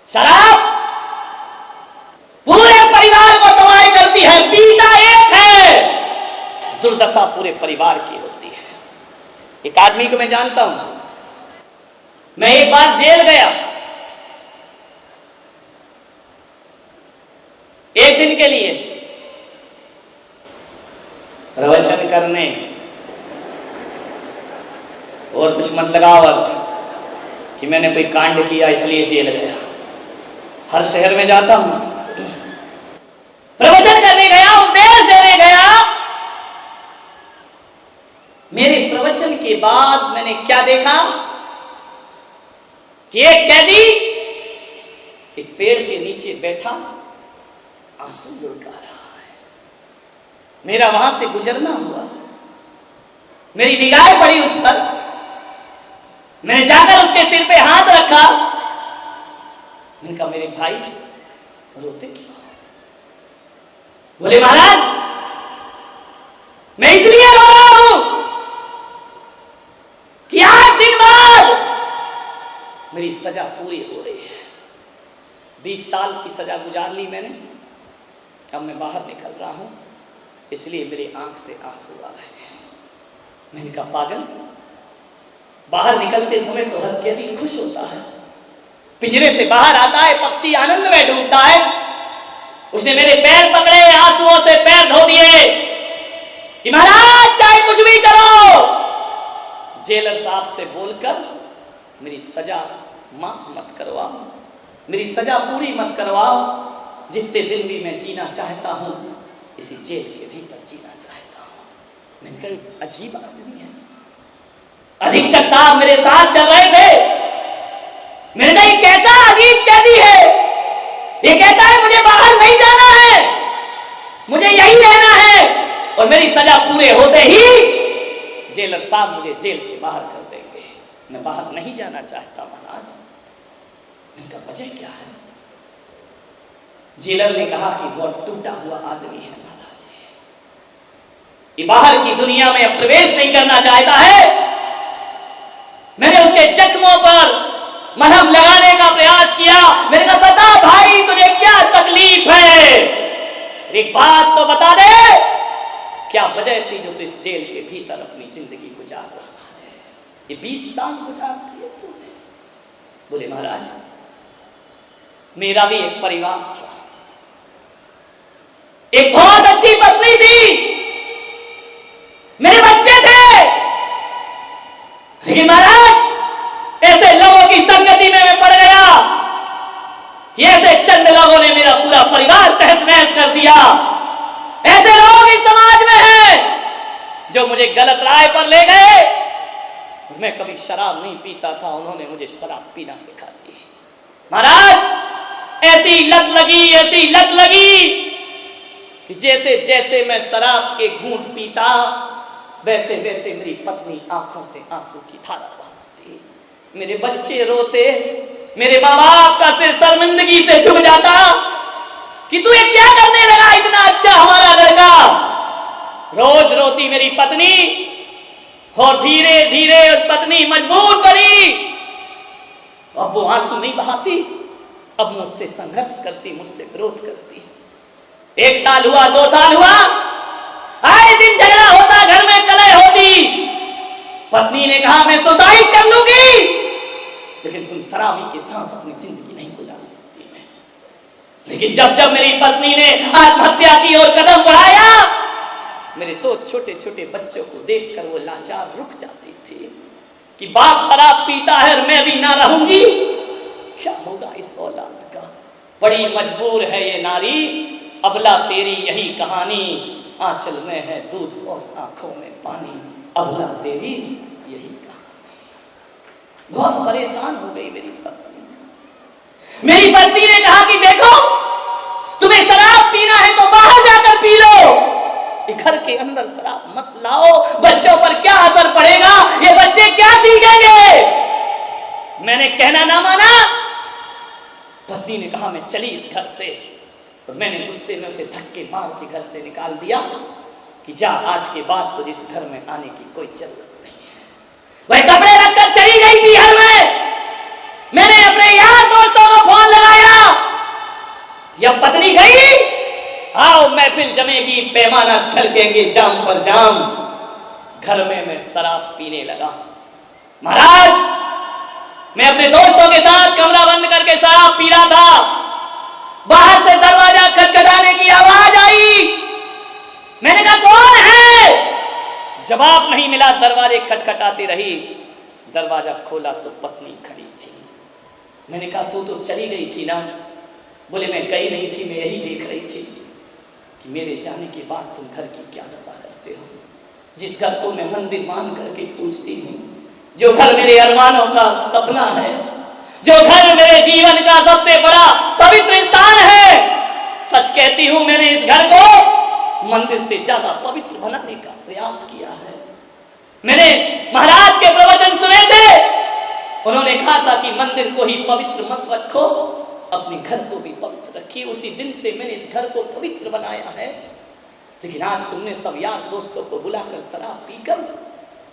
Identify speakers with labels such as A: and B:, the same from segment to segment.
A: शराब पूरे परिवार को तबाह करती है, पीता एक है, दुर्दशा पूरे परिवार की होती है। एक आदमी को मैं जानता हूं, मैं एक बार जेल गया, एक दिन के लिए प्रवचन करने, और कुछ मत लगाओ अर्थ कि मैंने कोई कांड किया इसलिए जेल गया। हर शहर में जाता हूं, प्रवचन करने गया, उपदेश देने गया। मेरे प्रवचन के बाद मैंने क्या देखा कि एक कैदी एक पेड़ के नीचे बैठा आंसू लुढ़का रहा है। मेरा वहां से गुजरना हुआ, मेरी निगाहें पड़ी उस पर, मैंने जाकर उसके सिर पे हाथ रखा। मैंने कहा मेरे भाई रोते क्यों? बोले महाराज मैं इसलिए रो रहा हूं कि 8 दिन बाद मेरी सजा पूरी हो रही है। 20 साल की सजा गुजार ली मैंने, अब मैं बाहर निकल रहा हूं, इसलिए मेरी आंख से आंसू आ रहे हैं। मैंने कहा पागल, बाहर निकलते समय तो हर कैदी खुश होता है, पिंजरे से बाहर आता है, पक्षी आनंद में डूबता है। उसने मेरे पैर पकड़े, आंसुओं से पैर धो दिए कि महाराज चाहे कुछ भी करो, जेलर साहब से बोलकर मेरी सजा माफ मत करवाओ, मेरी सजा पूरी मत करवाओ। जितने दिन भी मैं जीना चाहता हूं इसी जेल के भीतर जीना चाहता हूं। मैंने कहा अजीब आदमी है। अधीक्षक साहब मेरे साथ चल रहे थे, मैंने कहा ये कैसा अजीब कैदी है, ये कहता है मुझे बाहर नहीं जाना है, मुझे यही रहना है, और मेरी सजा पूरे होते ही जेलर साहब मुझे जेल से बाहर कर देंगे। मैं बाहर नहीं जाना चाहता महाराज। इनका वजह क्या है? जेलर ने कहा कि वो टूटा हुआ आदमी है महाराज, ये बाहर की दुनिया में अब प्रवेश नहीं करना चाहता है। मैंने उसके जख्मों पर मलहम लगाने का प्रयास किया। मैंने कहा बता भाई तुझे क्या तकलीफ है, एक बात तो बता दे, क्या वजह थी जो तू इस जेल के भीतर अपनी जिंदगी गुजार रहा है? ये 20 साल गुजार दिए तूने। बोले महाराज मेरा भी एक परिवार था, एक बहुत अच्छी पत्नी थी, मेरे बच्चे थे, लेकिन महाराज ऐसे लोगों की संगति में मैं पड़ गया कि ऐसे चंद लोगों ने मेरा पूरा परिवार तहस नहस कर दिया। ऐसे लोग इस समाज में हैं जो मुझे गलत राह पर ले गए। मैं कभी शराब नहीं पीता था, उन्होंने मुझे शराब पीना सिखा दी। महाराज ऐसी लत लगी, ऐसी लत लगी कि जैसे जैसे मैं शराब के घूंट पीता वैसे वैसे मेरी पत्नी आंखों से आंसू की धारा बहाती, मेरे बच्चे रोते, मेरे माँ बाप का सिर शर्मिंदगी से झुक जाता कि तू ये क्या करने लगा, इतना अच्छा हमारा लड़का। रोज रोती मेरी पत्नी, और धीरे धीरे उस पत्नी मजबूर पड़ी। अब वो आंसू नहीं बहाती, अब मुझसे संघर्ष करती, मुझसे विरोध करती। 1 साल हुआ, 2 साल हुआ, आए दिन झगड़ा होता, घर में कलह होती। पत्नी ने कहा मैं सुसाइड कर लूंगी, लेकिन तुम शराबी के साथ अपनी जिंदगी नहीं गुजार सकती मैं। लेकिन जब जब मेरी पत्नी ने आत्महत्या की ओर कदम बढ़ाया, मेरे 2 छोटे छोटे बच्चों को देखकर वो लाचार रुक जाती थी कि बाप शराब पीता है और मैं भी ना रहूंगी, क्या होगा इस औलाद का। बड़ी मजबूर है ये नारी, अबला तेरी यही कहानी, आंचल में है दूध और आंखों में पानी, अबला तेरी यही कहानी। बहुत परेशान हो गई मेरी पत्नी। मेरी पत्नी ने कहा कि देखो तुम्हें शराब पीना है तो बाहर जाकर पी लो, ये घर के अंदर शराब मत लाओ, बच्चों पर क्या असर पड़ेगा, ये बच्चे क्या सीखेंगे। मैंने कहना ना माना। पत्नी ने कहा मैं चली इस घर से, तो मैंने गुस्से में उसे धक्के मार के घर से निकाल दिया कि जा, आज के बाद तुझे इस घर में आने की कोई जरूरत नहीं है। वह कपड़े रखकर चली गई पीहर में। मैंने अपने यार दोस्तों को फोन लगाया पैमाना छलकेंगे जाम पर जाम। घर में मैं शराब पीने लगा। महाराज, मैं अपने दोस्तों के साथ कमरा बंद करके शराब पी रहा था। बाहर से दरवाजा खटखटाने की आवाज आई। मैंने कहा कौन है? जवाब नहीं मिला। दरवाजे खटखटाती रही। दरवाजा खोला तो पत्नी खड़ी थी। मैंने कहा तू तो चली गई थी ना? बोले मैं गई नहीं थी, मैं यही देख रही थी कि मेरे जाने के बाद तुम घर की क्या दशा करते हो। जिस घर को मैं मंदिर मान करके पूछती हूँ, जो घर मेरे अरमानों का सपना है, जो घर मेरे जीवन का सबसे बड़ा पवित्र स्थान है, सच कहती हूं मैंने इस घर को मंदिर से ज्यादा पवित्र बनाने का प्रयास किया है। मैंने महाराज के प्रवचन सुने थे। उन्होंने कहा था कि मंदिर को ही पवित्र मत रखो, अपने घर को भी पवित्र रखिए। उसी दिन से मैंने इस घर को पवित्र बनाया है। लेकिन आज तुमने सब यार दोस्तों को बुलाकर शराब पीकर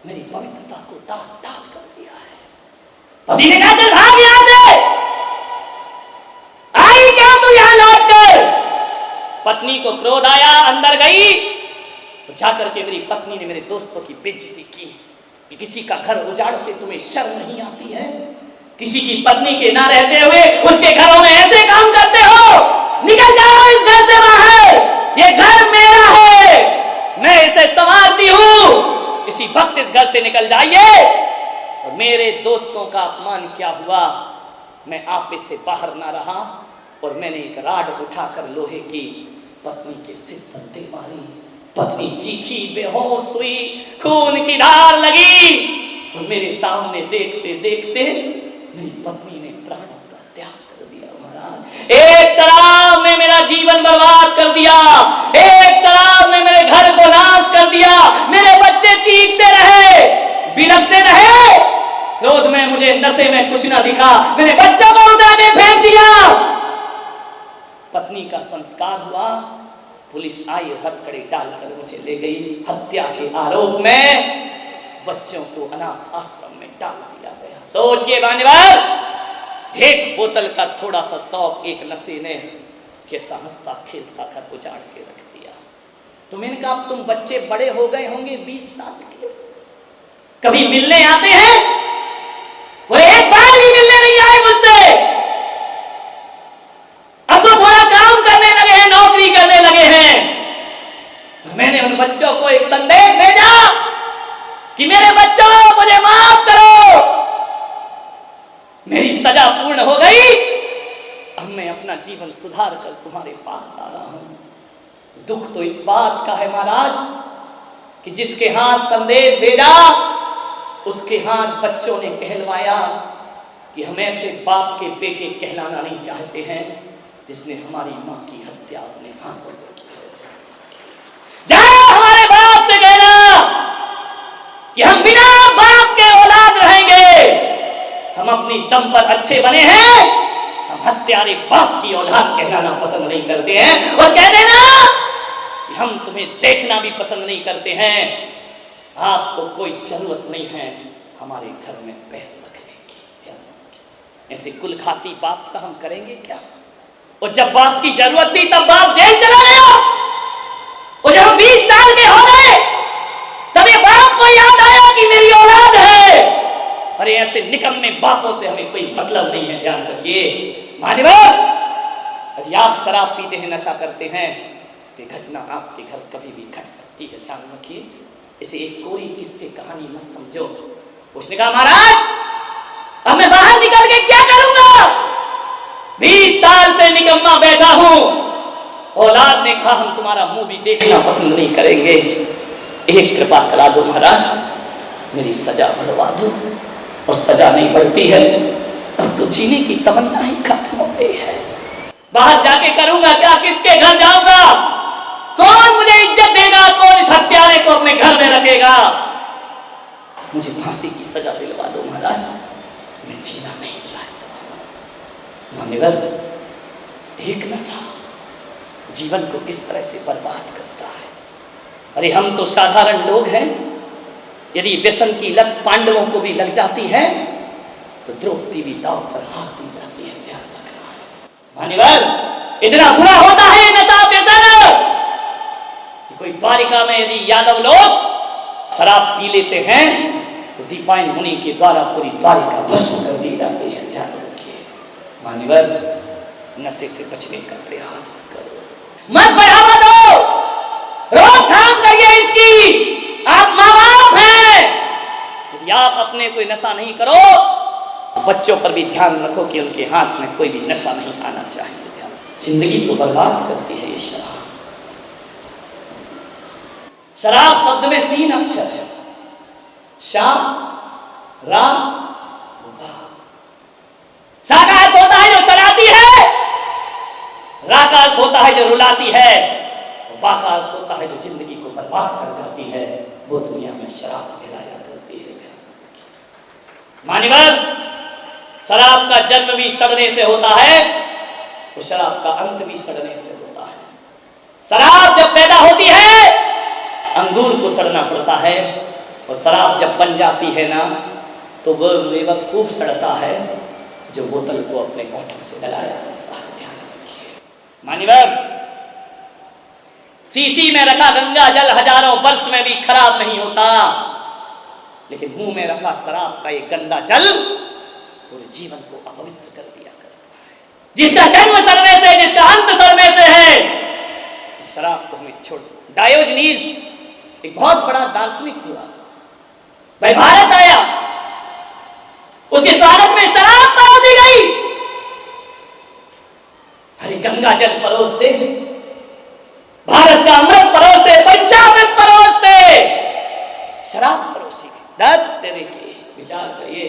A: मेरी पवित्रता को दाग कर दिया है। पति ने कहा चल भाग यहां से, आई क्या तू यहां लौट कर? पत्नी को क्रोध आया, अंदर गई। तो जाकर के मेरी पत्नी ने मेरे दोस्तों की बेइज्जती की कि किसी का घर उजाड़ते तुम्हें शर्म नहीं आती है? किसी की पत्नी के ना रहते हुए उसके घरों में ऐसे काम करते हो? निकल जाओ इस घर से बाहर, ये घर मेरा है, मैं इसे संभालती हूं। इसी वक्त इस घर से निकल जाइए। और मेरे दोस्तों का अपमान क्या हुआ, मैं ऑफिस से बाहर ना रहा और मैंने एक राड उठाकर लोहे की पत्नी के सिर पर दे मारी। पत्नी चीखी, बेहोश हुई, खून की धार लगी और मेरे सामने देखते देखते मेरी पत्नी ने प्राणों का त्याग कर दिया। महाराज, एक शराब ने मेरा जीवन बर्बाद कर दिया, एक शराब ने मेरे घर को नाश कर दिया। मेरे बच्चे चीखते रहे, बिलखते रहे। क्रोध में मुझे नशे में कुछ ना दिखा, मैंने बच्चों को उठा के फेंक दिया। पत्नी का संस्कार हुआ, पुलिस आई, हथकड़ी डालकर मुझे ले गई। हत्या के आरोप में बच्चों को अनाथ आश्रम में डाल दिया गया। सोचिए मान्यवर, एक बोतल का थोड़ा सा शौक एक नशे ने कैसा हंसता खेलता घर उजाड़ के रख दिया। तो मैंने कहा अब तुम बच्चे बड़े हो गए होंगे, 20 साल के, कभी मिलने आते हैं? वो एक बार भी मिलने नहीं आए मुझसे। अब तो थोड़ा काम करने लगे हैं, नौकरी करने लगे हैं। मैंने उन बच्चों को एक संदेश भेजा कि मेरे बच्चों मुझे माफ करो, मेरी सजा पूर्ण हो गई, अब मैं अपना जीवन सुधार कर तुम्हारे पास आ रहा हूं। दुख तो इस बात का है महाराज कि जिसके हाथ संदेश भेजा उसके हाथ बच्चों ने कहलवाया कि हम ऐसे बाप के बेटे कहलाना नहीं चाहते हैं जिसने हमारी मां की हत्या अपने हाथों से की है। जाओ हमारे बाप से कहना कि हम बिना बाप के औलाद रहेंगे, हम अपनी दम पर अच्छे बने हैं, हम हत्यारे बाप की औलाद कहलाना पसंद नहीं करते हैं। और कह देना कि हम तुम्हें देखना भी पसंद नहीं करते हैं, आपको कोई जरूरत नहीं है हमारे घर में पैर रखने की। ऐसे कुल खाती बाप का हम करेंगे क्या? और जब बाप की जरूरत थी तब बाप जेल चला गया, और जब 20 साल के हो गए तब ये बाप को याद आया कि मेरी औलाद है। अरे ऐसे निकम्मे बापों से हमें कोई मतलब नहीं है, ध्यान रखिए मान्यवर। यदि आप शराब पीते हैं, नशा करते हैं, तो घटना आपके घर कभी भी घट सकती है, ध्यान रखिए। इसे एक कोरी किस्से कहानी मत समझो। उसने कहा महाराज अब मैं बाहर निकल के क्या करूंगा, 20 साल से निकम्मा बैठा हूं। औलाद ने कहा हम तुम्हारा मुंह भी देखना पसंद नहीं करेंगे, एक कृपा करा दो महाराज, मेरी सजा बढ़वा दो। और सजा नहीं बढ़ती है, अब तो जीने की तमन्ना ही खत्म हो गई है। बाहर जाके करूंगा क्या, किसके घर जाऊंगा, कौन मुझे इज्जत देगा, कौन इस हत्यारे को अपने घर में रखेगा? मुझे फांसी की सजा दिलवा दो महाराज, मैं जीना नहीं चाहता। मान्यवर, एक नशा जीवन को किस तरह से बर्बाद करता है। अरे हम तो साधारण लोग हैं, यदि व्यसन की लत पांडवों को भी लग जाती है तो द्रौपदी भी दांव पर हाथ दी जाती है, ध्यान रखना है। मान्यवर, इतना बुरा होता है नशा व्यसन, द्वारिका में यदि यादव लोग शराब पी लेते हैं तो दीपायन मुनि के द्वारा पूरी द्वारिका भस्म कर दी जाती है। ध्यान रखिए मान्यवर, नशे से बचने का प्रयास करो, मत बढ़ावा दो, रोकथाम करिए इसकी। आप माँ बाप हैं, यदि आप अपने कोई नशा नहीं करो तो बच्चों पर भी ध्यान रखो कि उनके हाथ में कोई भी नशा नहीं आना चाहिए। ध्यान, जिंदगी को बर्बाद करती है ये शराब। शराब शब्द में 3 अक्षर है, शा, रा, बा। शा का अर्थ होता है जो सराती है, रा का अर्थ होता है जो रुलाती है, और बा का अर्थ होता है जो जिंदगी को बर्बाद कर जाती है। वो दुनिया में शराब कहलाया करती है। मान्यवर, शराब का जन्म भी सड़ने से होता है, तो शराब का अंत भी सड़ने से होता है। शराब जब पैदा होती है अंगूर को सड़ना पड़ता है, और शराब जब बन जाती है ना तो वो बेवकूफ सड़ता है जो बोतल को अपने होठों से गलाया करता है। ध्यान रखिए मान्यवर, शीशी में रखा गंगा जल हजारों वर्ष में भी खराब नहीं होता, लेकिन मुंह में रखा शराब का एक गंदा जल पूरे जीवन को अपवित्र कर दिया करता है। जिसका जन्म सड़ने से, जिसका अंत सड़ने से है, इस शराब को हमें छोड़। डायोजनीज एक बहुत बड़ा दार्शनिक हुआ, वह भारत आया, उसके स्वागत में शराब परोसी गई। अरे गंगा जल परोसते, भारत का अमृत परोसते, पंचामृत परोसते, शराब परोसी गई। देखिए, विचार करिए,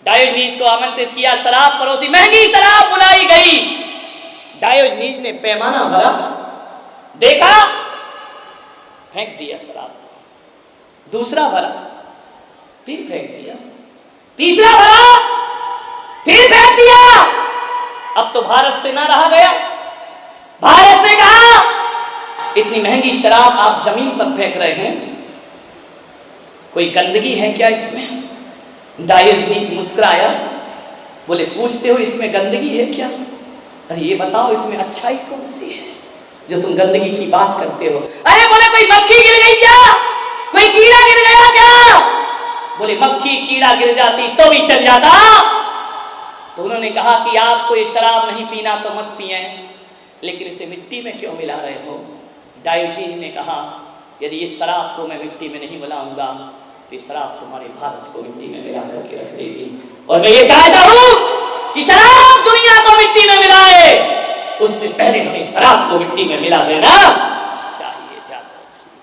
A: डायोजनीज को आमंत्रित किया, शराब परोसी, महंगी शराब बुलाई गई। डायोजनीज ने पैमाना भरा, देखा, फेंक दिया शराब। दूसरा भरा, फिर फेंक दिया। तीसरा भरा, फिर फेंक दिया। अब तो भारत से ना रहा गया। भारत ने कहा, इतनी महंगी शराब आप जमीन पर फेंक रहे हैं, कोई गंदगी है क्या इसमें? डायोजनीज मुस्कुराया, बोले पूछते हो इसमें गंदगी है क्या? अरे ये बताओ इसमें अच्छाई कौन सी है जो तुम गंदगी की बात करते हो? अरे बोले कोई मक्खी गिर गई क्या, कोई कीड़ा गिर गया क्या? बोले मक्खी कीड़ा गिर जाती तो भी चल जाता। तो उन्होंने कहा कि आपको ये शराब नहीं पीना तो मत पिए, लेकिन इसे मिट्टी में क्यों मिला रहे हो? डायोजनीज ने कहा, यदि इस शराब को मैं मिट्टी में नहीं मिलाऊंगा तो ये शराब तुम्हारे भारत को मिट्टी में मिला करके रख देगी। और मैं ये चाहता हूं कि शराब दुनिया को मिट्टी में मिलाए, उससे पहले हमें शराब को मिट्टी में मिला देना